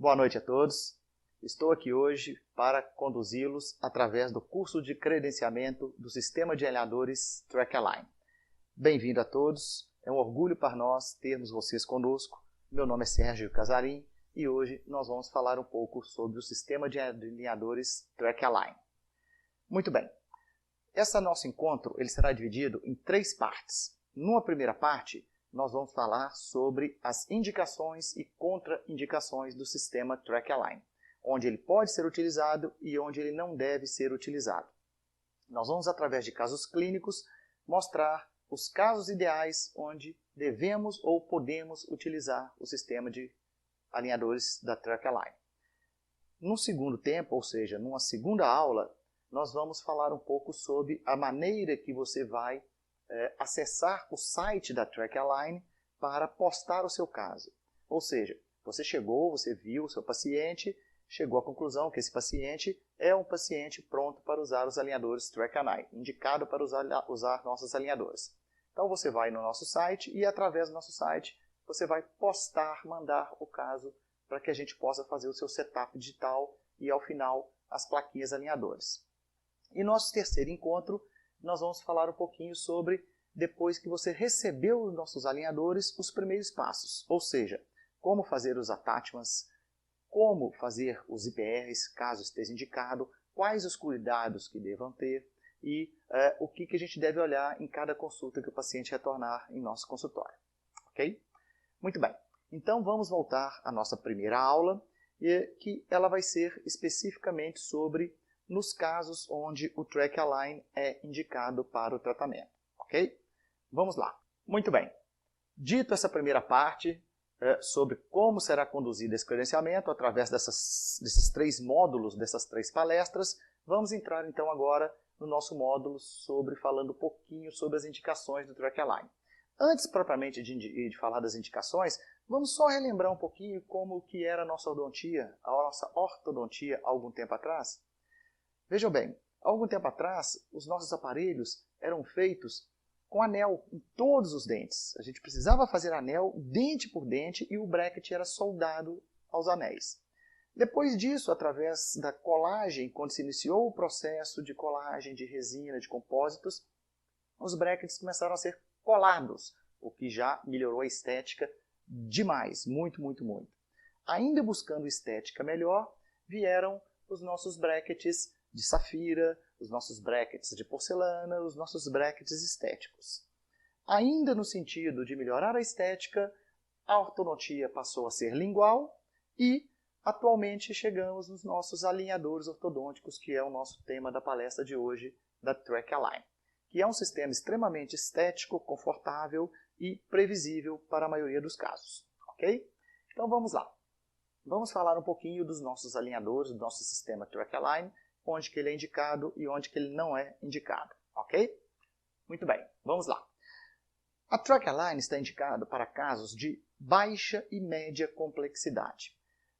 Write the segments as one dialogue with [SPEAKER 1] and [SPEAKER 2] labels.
[SPEAKER 1] Boa noite a todos. Estou aqui hoje para conduzi-los através do curso de credenciamento do Sistema de Alinhadores TrackAlign. Bem-vindo a todos. É um orgulho para nós termos vocês conosco. Meu nome é Sérgio Casarim e hoje nós vamos falar um pouco sobre o Sistema de Alinhadores TrackAlign. Muito bem. Esse nosso encontro ele será dividido em 3 partes. Numa primeira parte, nós vamos falar sobre as indicações e contraindicações do sistema TrackAlign, onde ele pode ser utilizado e onde ele não deve ser utilizado. Nós vamos, através de casos clínicos, mostrar os casos ideais onde devemos ou podemos utilizar o sistema de alinhadores da TrackAlign. No segundo tempo, ou seja, numa segunda aula, nós vamos falar um pouco sobre a maneira que você vai acessar o site da TrackAlign para postar o seu caso. Ou seja, você chegou, você viu o seu paciente, chegou à conclusão que esse paciente é um paciente pronto para usar os alinhadores TrackAlign, indicado para usar nossos alinhadores. Então você vai no nosso site e através do nosso site você vai postar, mandar o caso para que a gente possa fazer o seu setup digital e ao final as plaquinhas alinhadores. E nosso terceiro encontro nós vamos falar um pouquinho sobre, depois que você recebeu os nossos alinhadores, os primeiros passos. Ou seja, como fazer os attachments, como fazer os IPRs, caso esteja indicado, quais os cuidados que devam ter e o que a gente deve olhar em cada consulta que o paciente retornar em nosso consultório. Ok? Muito bem. Então vamos voltar à nossa primeira aula, que ela vai ser especificamente sobre nos casos onde o TrackAlign é indicado para o tratamento. Ok? Vamos lá. Muito bem. Dito essa primeira parte sobre como será conduzido esse credenciamento através desses 3 módulos, dessas 3 palestras, vamos entrar então agora no nosso módulo falando um pouquinho sobre as indicações do TrackAlign. Antes propriamente de falar das indicações, vamos só relembrar um pouquinho como que era a nossa ortodontia há algum tempo atrás. Vejam bem, há algum tempo atrás, os nossos aparelhos eram feitos com anel em todos os dentes. A gente precisava fazer anel dente por dente e o bracket era soldado aos anéis. Depois disso, através da colagem, quando se iniciou o processo de colagem de resina, de compósitos, os brackets começaram a ser colados, o que já melhorou a estética demais, muito, muito, muito. Ainda buscando estética melhor, vieram os nossos brackets de safira, os nossos brackets de porcelana, os nossos brackets estéticos. Ainda no sentido de melhorar a estética, a ortodontia passou a ser lingual e, atualmente, chegamos nos nossos alinhadores ortodônticos, que é o nosso tema da palestra de hoje, da TrackAlign, que é um sistema extremamente estético, confortável e previsível para a maioria dos casos. Ok? Então vamos lá. Vamos falar um pouquinho dos nossos alinhadores, do nosso sistema TrackAlign, onde que ele é indicado e onde que ele não é indicado, ok? Muito bem, vamos lá. A TrackAlign está indicado para casos de baixa e média complexidade.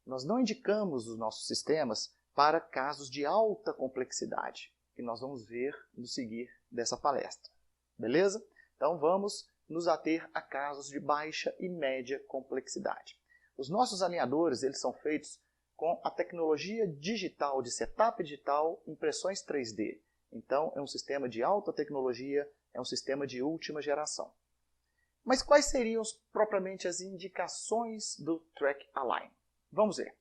[SPEAKER 1] Nós não indicamos os nossos sistemas para casos de alta complexidade, que nós vamos ver no seguir dessa palestra, beleza? Então vamos nos ater a casos de baixa e média complexidade. Os nossos alinhadores eles são feitos com a tecnologia digital de setup digital, impressões 3D. Então, é um sistema de alta tecnologia, é um sistema de última geração. Mas quais seriam propriamente as indicações do TrackAlign? Vamos ver.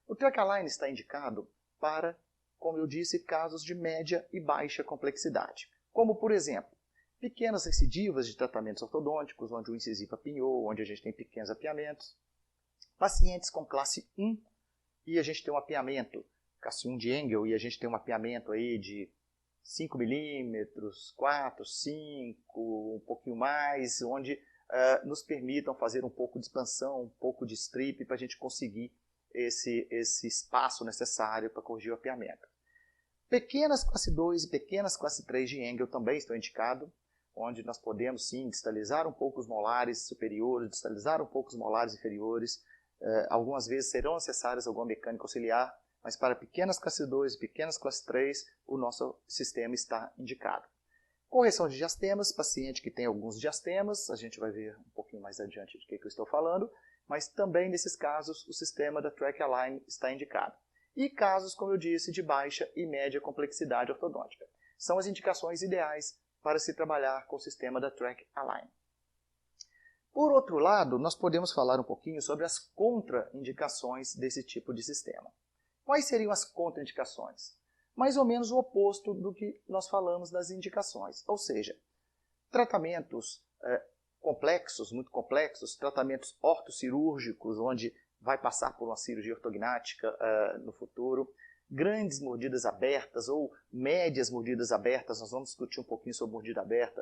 [SPEAKER 1] O TrackAlign está indicado para, como eu disse, casos de média e baixa complexidade. Como, por exemplo, pequenas recidivas de tratamentos ortodônticos, onde o incisivo apinhou, onde a gente tem pequenos apiamentos. Pacientes com classe 1, e a gente tem um apiamento, classe 1 de Engel, e a gente tem um apiamento aí de 5 milímetros, 4, 5, um pouquinho mais, onde nos permitam fazer um pouco de expansão, um pouco de strip, para a gente conseguir esse espaço necessário para corrigir o apiamento. Pequenas classe 2 e pequenas classe 3 de Engel também estão indicados, onde nós podemos sim distalizar um pouco os molares superiores, distalizar um pouco os molares inferiores. Algumas vezes serão necessárias alguma mecânica auxiliar, mas para pequenas classe 2 e pequenas classe 3, o nosso sistema está indicado. Correção de diastemas, paciente que tem alguns diastemas, a gente vai ver um pouquinho mais adiante de que eu estou falando, mas também nesses casos o sistema da Track Align está indicado. E casos, como eu disse, de baixa e média complexidade ortodôntica. São as indicações ideais para se trabalhar com o sistema da Track Align. Por outro lado, nós podemos falar um pouquinho sobre as contraindicações desse tipo de sistema. Quais seriam as contraindicações? Mais ou menos o oposto do que nós falamos das indicações, ou seja, tratamentos complexos, muito complexos, tratamentos ortocirúrgicos, onde vai passar por uma cirurgia ortognática no futuro, grandes mordidas abertas ou médias mordidas abertas, nós vamos discutir um pouquinho sobre mordida aberta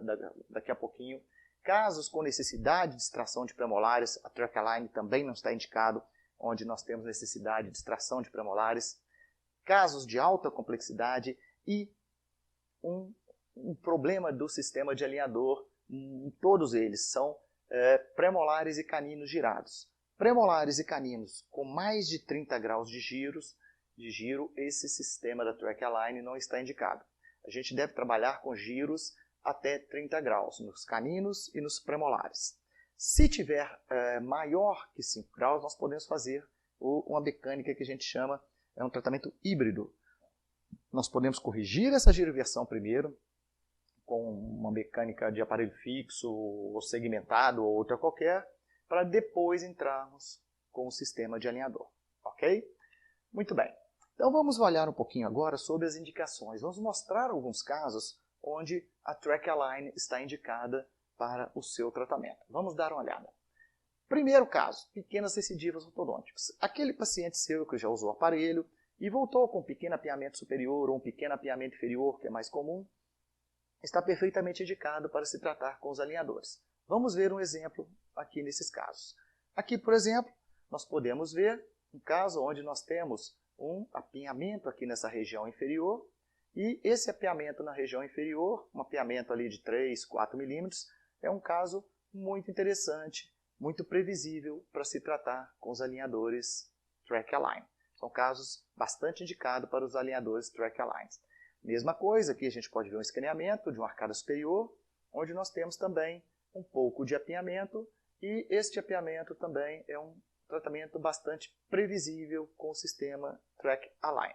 [SPEAKER 1] daqui a pouquinho. Casos com necessidade de extração de premolares, a Track Align também não está indicado, onde nós temos necessidade de extração de premolares. Casos de alta complexidade e um problema do sistema de alinhador, todos eles são premolares e caninos girados. Premolares e caninos com mais de 30 graus de giro, esse sistema da Track Align não está indicado. A gente deve trabalhar com giros até 30 graus, nos caninos e nos premolares. Se tiver maior que 5 graus, nós podemos fazer uma mecânica que a gente chama, um tratamento híbrido. Nós podemos corrigir essa giroversão primeiro, com uma mecânica de aparelho fixo, ou segmentado, ou outra qualquer, para depois entrarmos com o sistema de alinhador. Ok? Muito bem. Então vamos olhar um pouquinho agora sobre as indicações. Vamos mostrar alguns casos onde a Track Align está indicada para o seu tratamento. Vamos dar uma olhada. Primeiro caso, pequenas recidivas ortodônticas. Aquele paciente seu que já usou o aparelho e voltou com um pequeno apiamento superior ou um pequeno apiamento inferior, que é mais comum, está perfeitamente indicado para se tratar com os alinhadores. Vamos ver um exemplo aqui nesses casos. Aqui, por exemplo, nós podemos ver um caso onde nós temos um apinhamento aqui nessa região inferior, e esse apiamento na região inferior, um apiamento ali de 3, 4 milímetros, é um caso muito interessante, muito previsível para se tratar com os alinhadores Track Align. São casos bastante indicados para os alinhadores Track Align. Mesma coisa, aqui a gente pode ver um escaneamento de uma arcada superior, onde nós temos também um pouco de apiamento, e este apiamento também é um tratamento bastante previsível com o sistema Track Align.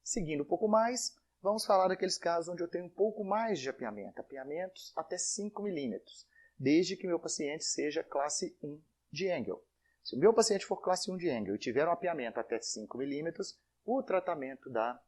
[SPEAKER 1] Seguindo um pouco mais, vamos falar daqueles casos onde eu tenho um pouco mais de apiamento, apiamentos até 5 milímetros, desde que meu paciente seja classe 1 de Engel. Se o meu paciente for classe 1 de Engel e tiver um apiamento até 5 milímetros, o tratamento da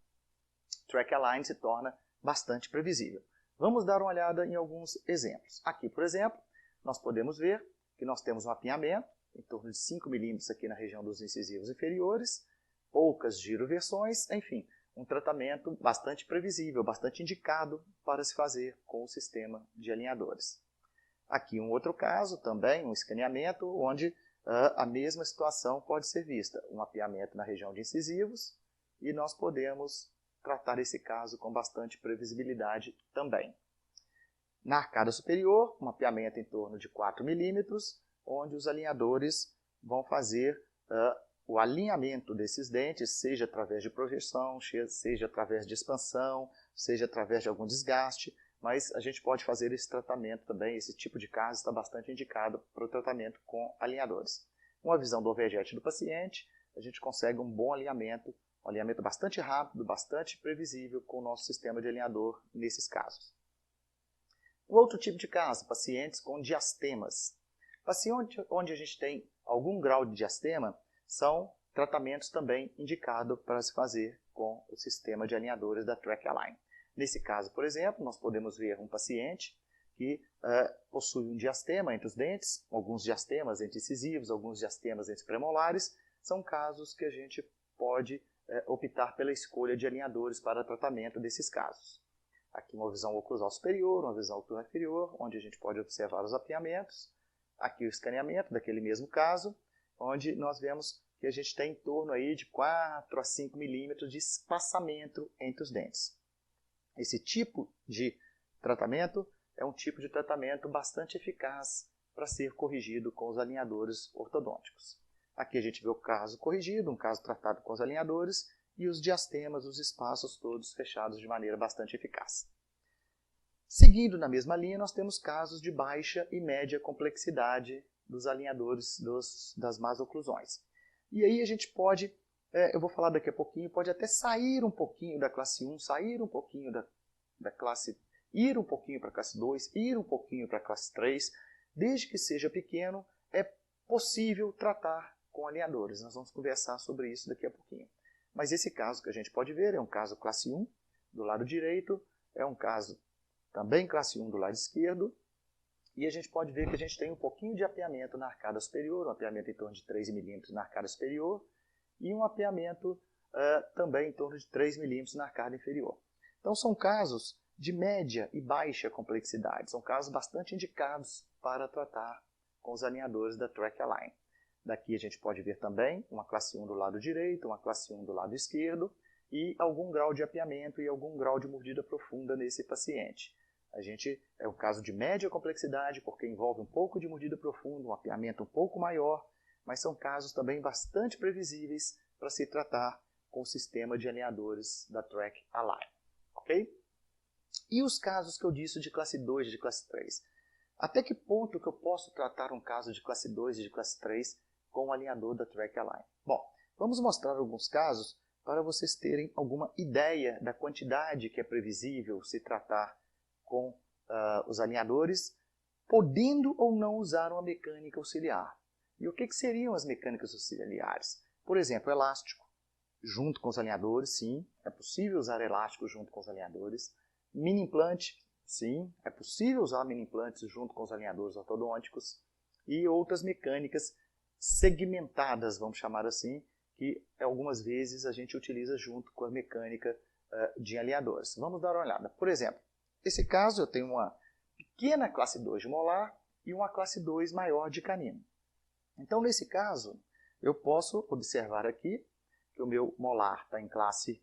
[SPEAKER 1] Track Align se torna bastante previsível. Vamos dar uma olhada em alguns exemplos. Aqui, por exemplo, nós podemos ver que nós temos um apiamento em torno de 5 milímetros aqui na região dos incisivos inferiores, poucas giroversões, enfim, um tratamento bastante previsível, bastante indicado para se fazer com o sistema de alinhadores. Aqui um outro caso, também um escaneamento, onde a mesma situação pode ser vista. Um apiamento na região de incisivos e nós podemos tratar esse caso com bastante previsibilidade também. Na arcada superior, um apiamento em torno de 4 milímetros, onde os alinhadores vão fazer o alinhamento desses dentes, seja através de projeção, seja através de expansão, seja através de algum desgaste, mas a gente pode fazer esse tratamento também, esse tipo de caso está bastante indicado para o tratamento com alinhadores. Uma visão do overjet do paciente, a gente consegue um bom alinhamento, um alinhamento bastante rápido, bastante previsível com o nosso sistema de alinhador nesses casos. Um outro tipo de caso, pacientes com diastemas. Pacientes onde a gente tem algum grau de diastema são tratamentos também indicados para se fazer com o sistema de alinhadores da Track Align. Nesse caso, por exemplo, nós podemos ver um paciente que possui um diastema entre os dentes, alguns diastemas entre incisivos, alguns diastemas entre premolares. São casos que a gente pode optar pela escolha de alinhadores para tratamento desses casos. Aqui uma visão oclusal superior, uma visão oclusal inferior, onde a gente pode observar os apiamentos. Aqui o escaneamento daquele mesmo caso, onde nós vemos que a gente tem em torno aí de 4 a 5 milímetros de espaçamento entre os dentes. Esse tipo de tratamento é um tipo de tratamento bastante eficaz para ser corrigido com os alinhadores ortodônticos. Aqui a gente vê o caso corrigido, um caso tratado com os alinhadores, e os diastemas, os espaços todos fechados de maneira bastante eficaz. Seguindo na mesma linha, nós temos casos de baixa e média complexidade dos alinhadores das más oclusões. E aí a gente pode, eu vou falar daqui a pouquinho, pode até sair um pouquinho da classe 1, sair um pouquinho da classe, ir um pouquinho para a classe 2, ir um pouquinho para a classe 3, desde que seja pequeno, é possível tratar com alinhadores. Nós vamos conversar sobre isso daqui a pouquinho. Mas esse caso que a gente pode ver é um caso classe 1 do lado direito, é um caso também classe 1 do lado esquerdo, e a gente pode ver que a gente tem um pouquinho de apeamento na arcada superior, um apeamento em torno de 3 milímetros na arcada superior, e um apeamento também em torno de 3 milímetros na arcada inferior. Então são casos de média e baixa complexidade, são casos bastante indicados para tratar com os alinhadores da Track Align. Daqui a gente pode ver também uma classe 1 do lado direito, uma classe 1 do lado esquerdo, e algum grau de apeamento e algum grau de mordida profunda nesse paciente. É um caso de média complexidade, porque envolve um pouco de mordida profunda, um apeamento um pouco maior, mas são casos também bastante previsíveis para se tratar com o sistema de alinhadores da Track Align. Ok? E os casos que eu disse de classe 2 e de classe 3? Até que ponto que eu posso tratar um caso de classe 2 e de classe 3 com o alinhador da Track Align? Bom, vamos mostrar alguns casos para vocês terem alguma ideia da quantidade que é previsível se tratar com os alinhadores, podendo ou não usar uma mecânica auxiliar. E o que seriam as mecânicas auxiliares? Por exemplo, elástico, junto com os alinhadores, sim, é possível usar elástico junto com os alinhadores. Mini implante, sim, é possível usar mini implantes junto com os alinhadores ortodônticos. E outras mecânicas segmentadas, vamos chamar assim, que algumas vezes a gente utiliza junto com a mecânica de alinhadores. Vamos dar uma olhada. Por exemplo, nesse caso eu tenho uma pequena classe 2 de molar e uma classe 2 maior de canino. Então, nesse caso, eu posso observar aqui que o meu molar está em classe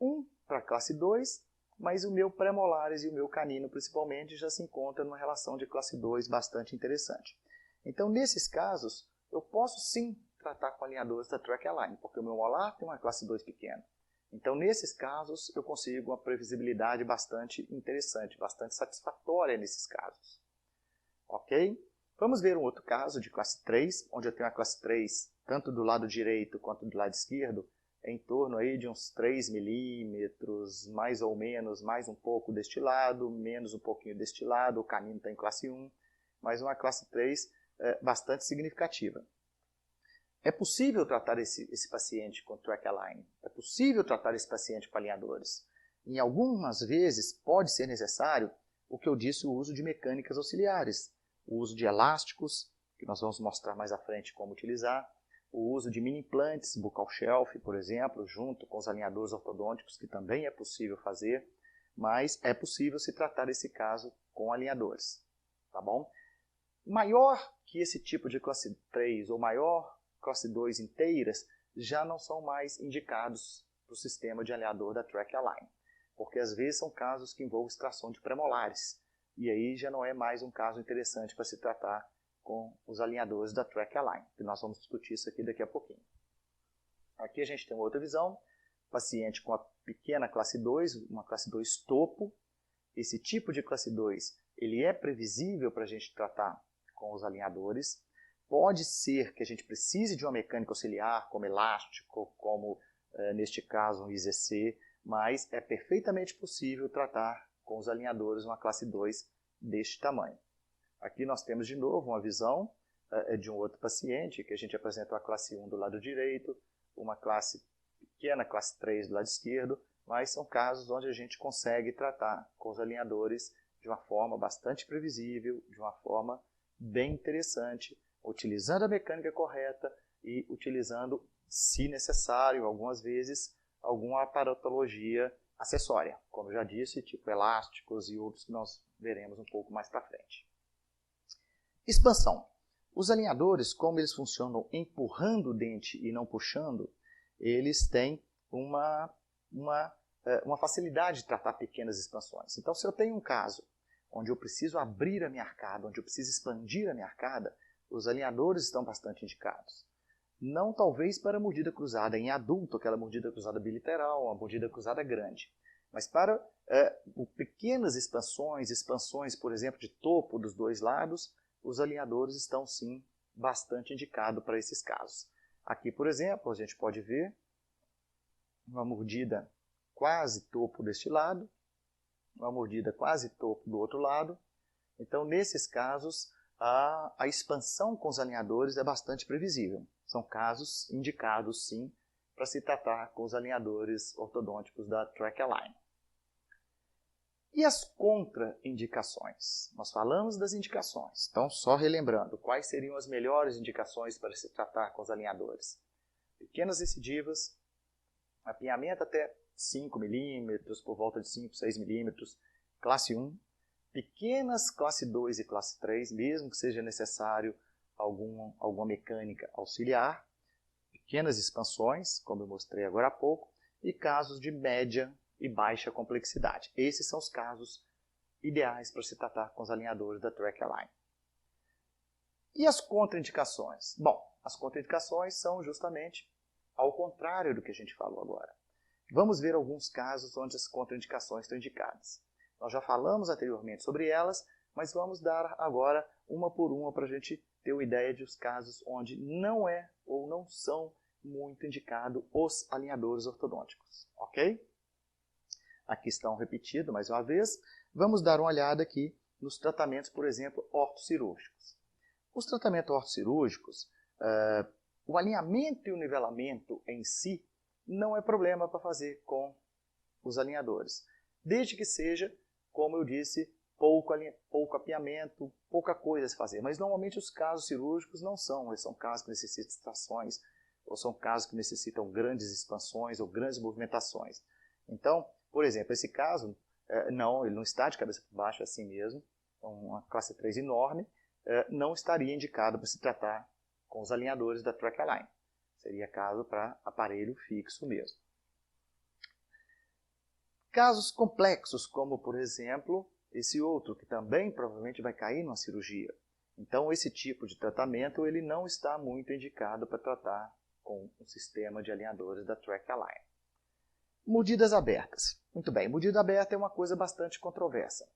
[SPEAKER 1] 1 para classe 2, mas o meu pré-molares e o meu canino, principalmente, já se encontram numa relação de classe 2 bastante interessante. Então, nesses casos, eu posso sim tratar com alinhadores da Track Align, porque o meu molar tem uma classe 2 pequena. Então, nesses casos, eu consigo uma previsibilidade bastante interessante, bastante satisfatória nesses casos. Ok? Vamos ver um outro caso de classe 3, onde eu tenho a classe 3, tanto do lado direito quanto do lado esquerdo, em torno aí de uns 3 milímetros, mais ou menos, mais um pouco deste lado, menos um pouquinho deste lado, o canino está em classe 1, mas uma classe 3 bastante significativa. É possível tratar esse paciente com Track Align, é possível tratar esse paciente com alinhadores. Em algumas vezes pode ser necessário o que eu disse, o uso de mecânicas auxiliares, o uso de elásticos, que nós vamos mostrar mais à frente como utilizar, o uso de mini implantes, buccal shelf, por exemplo, junto com os alinhadores ortodônticos, que também é possível fazer, mas é possível se tratar esse caso com alinhadores. Tá bom? Maior que esse tipo de classe 3 ou maior classe 2 inteiras já não são mais indicados para o sistema de alinhador da Track Align, porque às vezes são casos que envolvem extração de premolares, e aí já não é mais um caso interessante para se tratar com os alinhadores da Track Align, que nós vamos discutir isso aqui daqui a pouquinho. Aqui a gente tem uma outra visão, paciente com a pequena classe 2, uma classe 2 topo. Esse tipo de classe 2 ele é previsível para a gente tratar com os alinhadores. Pode ser que a gente precise de uma mecânica auxiliar, como elástico, como neste caso um IZC, mas é perfeitamente possível tratar com os alinhadores uma classe 2 deste tamanho. Aqui nós temos de novo uma visão de um outro paciente, que a gente apresentou a classe 1 do lado direito, uma classe pequena, classe 3 do lado esquerdo, mas são casos onde a gente consegue tratar com os alinhadores de uma forma bastante previsível, de uma forma bem interessante, utilizando a mecânica correta e utilizando, se necessário, algumas vezes, alguma aparatologia acessória, como já disse, tipo elásticos e outros que nós veremos um pouco mais para frente. Expansão. Os alinhadores, como eles funcionam empurrando o dente e não puxando, eles têm uma facilidade de tratar pequenas expansões. Então, se eu tenho um caso onde eu preciso abrir a minha arcada, onde eu preciso expandir a minha arcada, os alinhadores estão bastante indicados. Não talvez para a mordida cruzada em adulto, aquela mordida cruzada biliteral, uma mordida cruzada grande, mas para pequenas expansões, por exemplo, de topo dos dois lados, os alinhadores estão sim bastante indicados para esses casos. Aqui, por exemplo, a gente pode ver uma mordida quase topo deste lado, uma mordida quase topo do outro lado. Então, nesses casos, a expansão com os alinhadores é bastante previsível. São casos indicados, sim, para se tratar com os alinhadores ortodônticos da TrackAlign. E as contraindicações? Nós falamos das indicações. Então, só relembrando, quais seriam as melhores indicações para se tratar com os alinhadores? Pequenas recidivas, apinhamento até 5 milímetros, por volta de 5, 6 milímetros, classe 1. Pequenas classe 2 e classe 3, mesmo que seja necessário alguma mecânica auxiliar. Pequenas expansões, como eu mostrei agora há pouco, e casos de média e baixa complexidade. Esses são os casos ideais para se tratar com os alinhadores da TrackAlign. E as contraindicações? Bom, as contraindicações são justamente ao contrário do que a gente falou agora. Vamos ver alguns casos onde as contraindicações estão indicadas. Nós já falamos anteriormente sobre elas, mas vamos dar agora uma por uma para a gente ter uma ideia dos casos onde não é ou não são muito indicados os alinhadores ortodônticos. Ok? Aqui estão repetidos mais uma vez. Vamos dar uma olhada aqui nos tratamentos, por exemplo, ortocirúrgicos. Os tratamentos ortocirúrgicos, o alinhamento e o nivelamento em si não é problema para fazer com os alinhadores. Desde que seja, como eu disse, pouco apiamento, pouca coisa a se fazer. Mas normalmente os casos cirúrgicos não são. Eles são casos que necessitam extrações, ou são casos que necessitam grandes expansões ou grandes movimentações. Então, por exemplo, esse caso, não, ele não está de cabeça para baixo assim mesmo, uma classe 3 enorme, não estaria indicado para se tratar com os alinhadores da TrackAlign. Seria caso para aparelho fixo mesmo. Casos complexos, como por exemplo, esse outro, que também provavelmente vai cair numa cirurgia. Então, esse tipo de tratamento ele não está muito indicado para tratar com o sistema de alinhadores da TrackAlign. Mordidas abertas. Muito bem, mordida aberta é uma coisa bastante controversa.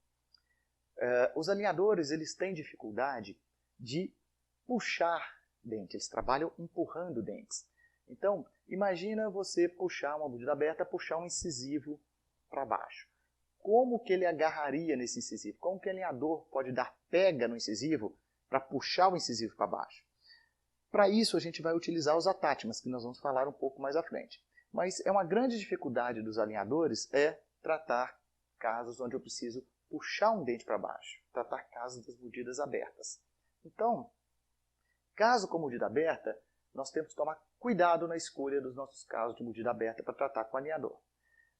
[SPEAKER 1] Os alinhadores eles têm dificuldade de puxar dente, eles trabalham empurrando dentes. Então, imagina você puxar uma mordida aberta, puxar um incisivo para baixo. Como que ele agarraria nesse incisivo? Como que o alinhador pode dar pega no incisivo para puxar o incisivo para baixo? Para isso, a gente vai utilizar os attachments, que nós vamos falar um pouco mais à frente. Mas é uma grande dificuldade dos alinhadores tratar casos onde eu preciso puxar um dente para baixo, tratar casos das mordidas abertas. Então, caso com mordida aberta, nós temos que tomar cuidado na escolha dos nossos casos de mordida aberta para tratar com alinhador.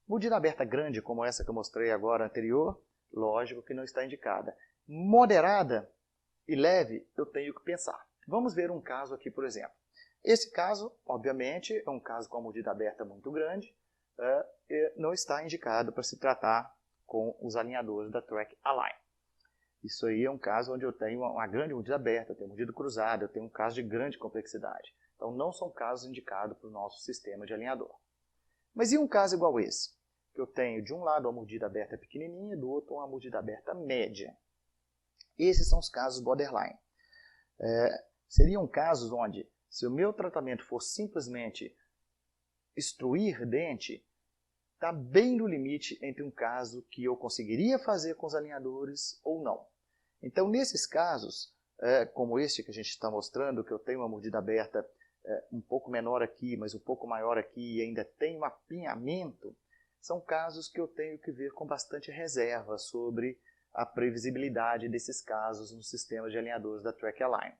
[SPEAKER 1] Mordida aberta grande, como essa que eu mostrei agora anterior, lógico que não está indicada. Moderada e leve, eu tenho que pensar. Vamos ver um caso aqui, por exemplo. Esse caso, obviamente, é um caso com a mordida aberta muito grande, não está indicado para se tratar com os alinhadores da TrackAlign. Isso aí é um caso onde eu tenho uma grande mordida aberta, eu tenho mordida cruzada, eu tenho um caso de grande complexidade. Então, não são casos indicados para o nosso sistema de alinhador. Mas e um caso igual esse? Que eu tenho de um lado uma mordida aberta pequenininha, do outro uma mordida aberta média. Esses são os casos borderline. Seriam casos onde, se o meu tratamento for simplesmente extruir dente, está bem no limite entre um caso que eu conseguiria fazer com os alinhadores ou não. Então, nesses casos, como este que a gente está mostrando, que eu tenho uma mordida aberta um pouco menor aqui, mas um pouco maior aqui e ainda tem um apinhamento, são casos que eu tenho que ver com bastante reserva sobre a previsibilidade desses casos no sistema de alinhadores da TrackAlign.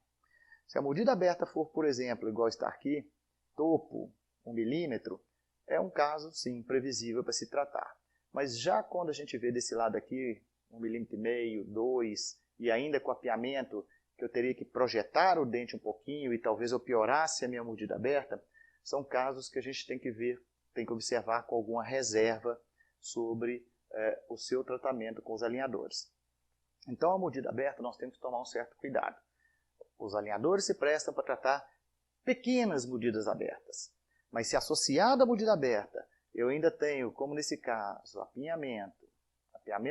[SPEAKER 1] Se a mordida aberta for, por exemplo, igual está aqui, topo 1 milímetro, é um caso, sim, previsível para se tratar. Mas já quando a gente vê desse lado aqui, 1,5 milímetro, 2, e ainda com apiamento, que eu teria que projetar o dente um pouquinho e talvez eu piorasse a minha mordida aberta, são casos que a gente tem que ver, tem que observar com alguma reserva sobre o seu tratamento com os alinhadores. Então, a mordida aberta nós temos que tomar um certo cuidado. Os alinhadores se prestam para tratar pequenas mordidas abertas. Mas se associado à mordida aberta, eu ainda tenho, como nesse caso, apinhamento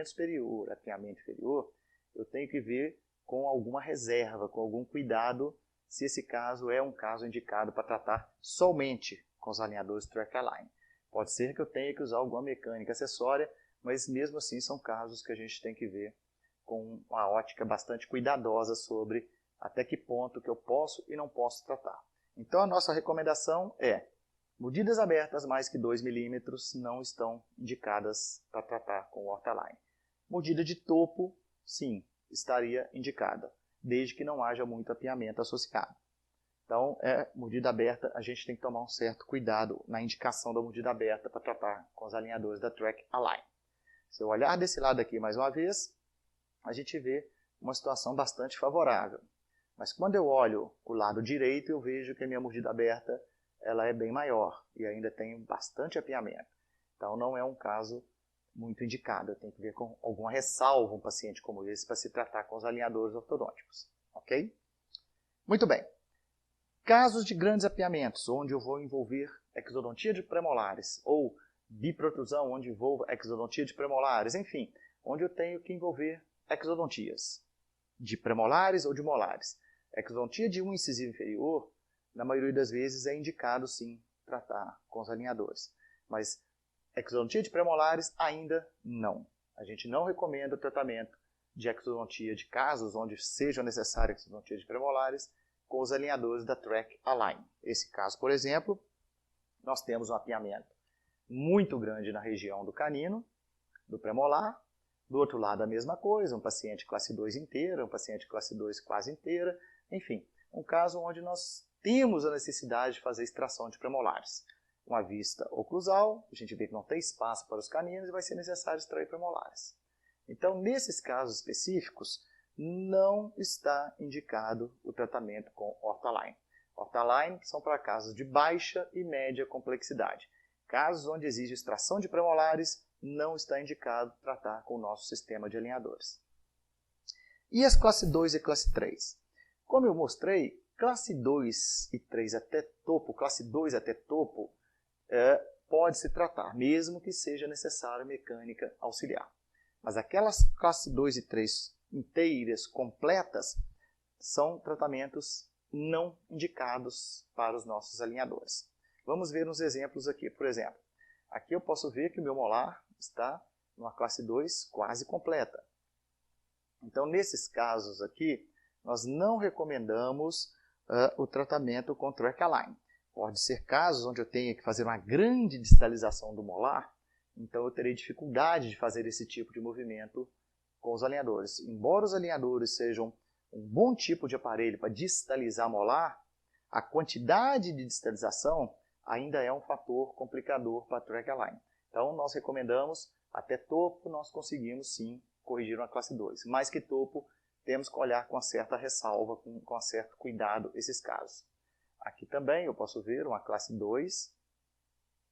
[SPEAKER 1] superior, apinhamento inferior, eu tenho que ver com alguma reserva, com algum cuidado, se esse caso é um caso indicado para tratar somente com os alinhadores Track Align. Pode ser que eu tenha que usar alguma mecânica acessória, mas mesmo assim são casos que a gente tem que ver com uma ótica bastante cuidadosa sobre até que ponto que eu posso e não posso tratar. Então a nossa recomendação é: mordidas abertas mais que 2 milímetros não estão indicadas para tratar com o Orthaline. Mordida de topo, sim, estaria indicada, desde que não haja muito apiamento associado. Então, mordida aberta, a gente tem que tomar um certo cuidado na indicação da mordida aberta para tratar com os alinhadores da Track Align. Se eu olhar desse lado aqui mais uma vez, a gente vê uma situação bastante favorável. Mas quando eu olho o lado direito, eu vejo que a minha mordida aberta ela é bem maior e ainda tem bastante apiamento. Então, não é um caso muito indicado. Eu tenho que ver com alguma ressalva um paciente como esse para se tratar com os alinhadores ortodônticos. Ok? Muito bem. Casos de grandes apiamentos, onde eu vou envolver exodontia de premolares, ou biprotrusão, onde envolvo exodontia de premolares, enfim, onde eu tenho que envolver exodontias de premolares ou de molares. Exodontia de um incisivo inferior, na maioria das vezes, é indicado sim tratar com os alinhadores. Mas exodontia de premolares ainda não. A gente não recomenda o tratamento de exodontia de casos onde seja necessária exodontia de premolares com os alinhadores da Track Align. Esse caso, por exemplo, nós temos um apiamento muito grande na região do canino, do premolar. Do outro lado, a mesma coisa, um paciente classe 2 inteira, um paciente classe 2 quase inteira. Enfim, um caso onde nós temos a necessidade de fazer extração de premolares. Uma vista oclusal, a gente vê que não tem espaço para os caninos e vai ser necessário extrair premolares. Então, nesses casos específicos, não está indicado o tratamento com Orthaline. Orthaline são para casos de baixa e média complexidade. Casos onde exige extração de premolares, não está indicado tratar com o nosso sistema de alinhadores. E as classe 2 e classe 3? Como eu mostrei, classe 2 e 3 até topo, classe 2 até topo, pode-se tratar, mesmo que seja necessária mecânica auxiliar. Mas aquelas classe 2 e 3 inteiras, completas, são tratamentos não indicados para os nossos alinhadores. Vamos ver uns exemplos aqui. Por exemplo, aqui eu posso ver que o meu molar está numa classe 2 quase completa. Então, nesses casos aqui, nós não recomendamos o tratamento com Track Align. Pode ser casos onde eu tenha que fazer uma grande distalização do molar, então eu terei dificuldade de fazer esse tipo de movimento com os alinhadores. Embora os alinhadores sejam um bom tipo de aparelho para distalizar molar, a quantidade de distalização ainda é um fator complicador para a Track Align. Então, nós recomendamos, até topo, nós conseguimos sim corrigir uma classe 2. Mais que topo, temos que olhar com uma certa ressalva, com um certo cuidado esses casos. Aqui também eu posso ver uma classe 2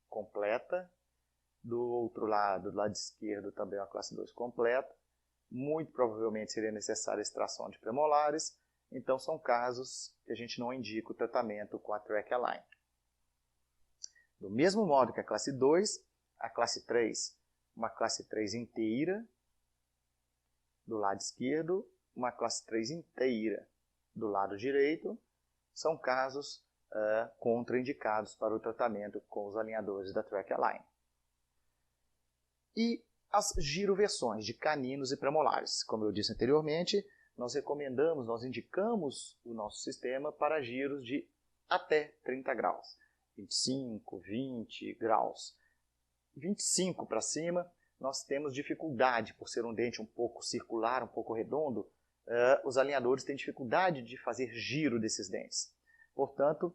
[SPEAKER 1] completa. Do outro lado, do lado esquerdo, também uma classe 2 completa. Muito provavelmente seria necessária extração de premolares. Então, são casos que a gente não indica o tratamento com a Track Align. Do mesmo modo que a classe 2, a classe 3, uma classe 3 inteira do lado esquerdo, uma classe 3 inteira do lado direito, são casos contraindicados para o tratamento com os alinhadores da Track Align. E as giroversões de caninos e premolares. Como eu disse anteriormente, nós recomendamos, nós indicamos o nosso sistema para giros de até 30 graus. 25, 20 graus. 25 para cima, nós temos dificuldade, por ser um dente um pouco circular, um pouco redondo, os alinhadores têm dificuldade de fazer giro desses dentes. Portanto,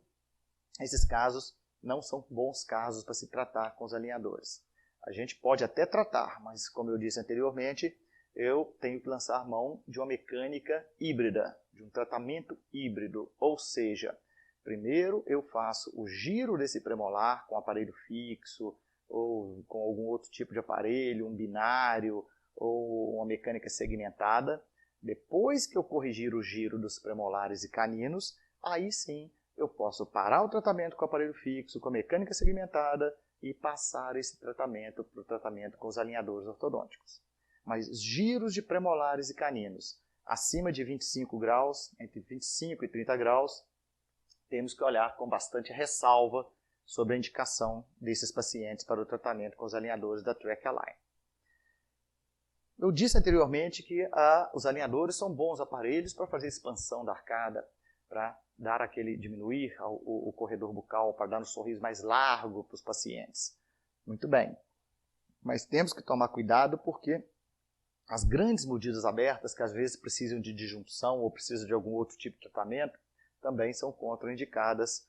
[SPEAKER 1] esses casos não são bons casos para se tratar com os alinhadores. A gente pode até tratar, mas como eu disse anteriormente, eu tenho que lançar mão de uma mecânica híbrida, de um tratamento híbrido, ou seja, primeiro eu faço o giro desse premolar com aparelho fixo, ou com algum outro tipo de aparelho, um binário, ou uma mecânica segmentada. Depois que eu corrigir o giro dos premolares e caninos, aí sim eu posso parar o tratamento com o aparelho fixo, com a mecânica segmentada, e passar esse tratamento para o tratamento com os alinhadores ortodônticos. Mas giros de premolares e caninos acima de 25 graus, entre 25 e 30 graus, temos que olhar com bastante ressalva sobre a indicação desses pacientes para o tratamento com os alinhadores da Track Align. Eu disse anteriormente que os alinhadores são bons aparelhos para fazer expansão da arcada, para dar diminuir o corredor bucal, para dar um sorriso mais largo para os pacientes. Muito bem, mas temos que tomar cuidado porque as grandes mordidas abertas, que às vezes precisam de disjunção ou precisam de algum outro tipo de tratamento, também são contraindicadas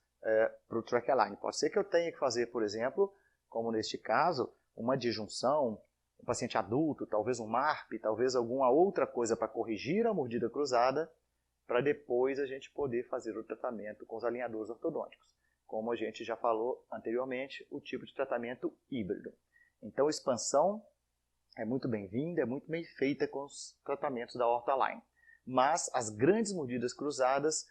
[SPEAKER 1] para o Track Align. Pode ser que eu tenha que fazer, por exemplo, como neste caso, uma disjunção, um paciente adulto, talvez um MARP, talvez alguma outra coisa para corrigir a mordida cruzada, para depois a gente poder fazer o tratamento com os alinhadores ortodônticos. Como a gente já falou anteriormente, o tipo de tratamento híbrido. Então, expansão é muito bem-vinda, é muito bem feita com os tratamentos da Ortho-Align. Mas as grandes mordidas cruzadas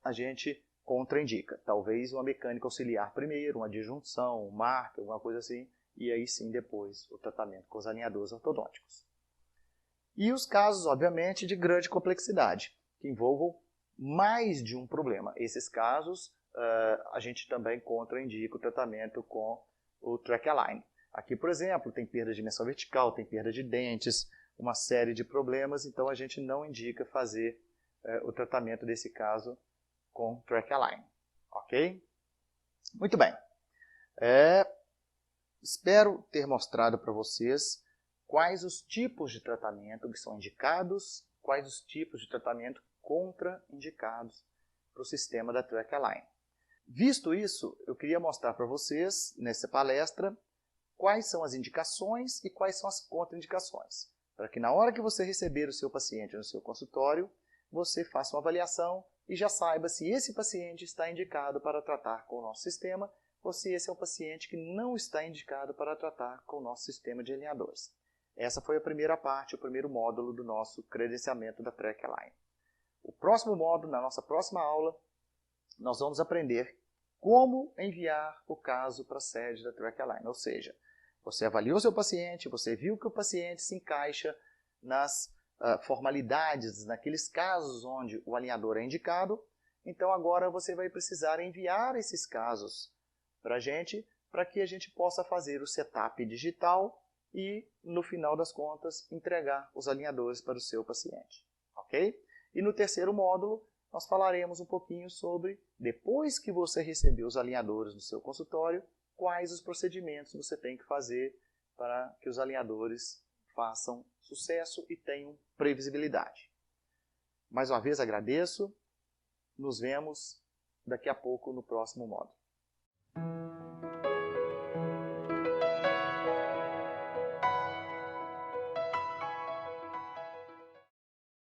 [SPEAKER 1] a gente contraindica. Talvez uma mecânica auxiliar primeiro, uma disjunção, um MARP, alguma coisa assim, e aí sim depois o tratamento com os alinhadores ortodônticos. E os casos, obviamente, de grande complexidade, que envolvam mais de um problema. Esses casos a gente também contraindica o tratamento com o Track Align. Aqui, por exemplo, tem perda de dimensão vertical, tem perda de dentes, uma série de problemas, então a gente não indica fazer o tratamento desse caso com Track Align. Ok? Muito bem. Espero ter mostrado para vocês quais os tipos de tratamento que são indicados, quais os tipos de tratamento contraindicados para o sistema da Track Align. Visto isso, eu queria mostrar para vocês, nessa palestra, quais são as indicações e quais são as contraindicações, para que na hora que você receber o seu paciente no seu consultório, você faça uma avaliação e já saiba se esse paciente está indicado para tratar com o nosso sistema ou se esse é um paciente que não está indicado para tratar com o nosso sistema de alinhadores. Essa foi a primeira parte, o primeiro módulo do nosso credenciamento da Track Align. O próximo módulo, na nossa próxima aula, nós vamos aprender como enviar o caso para a sede da Track Align. Ou seja, você avaliou seu paciente, você viu que o paciente se encaixa nas formalidades, naqueles casos onde o alinhador é indicado, então agora você vai precisar enviar esses casos para a gente, para que a gente possa fazer o setup digital e, no final das contas, entregar os alinhadores para o seu paciente. Ok? E no terceiro módulo, nós falaremos um pouquinho sobre, depois que você receber os alinhadores no seu consultório, quais os procedimentos você tem que fazer para que os alinhadores façam sucesso e tenham previsibilidade. Mais uma vez agradeço, nos vemos daqui a pouco no próximo módulo.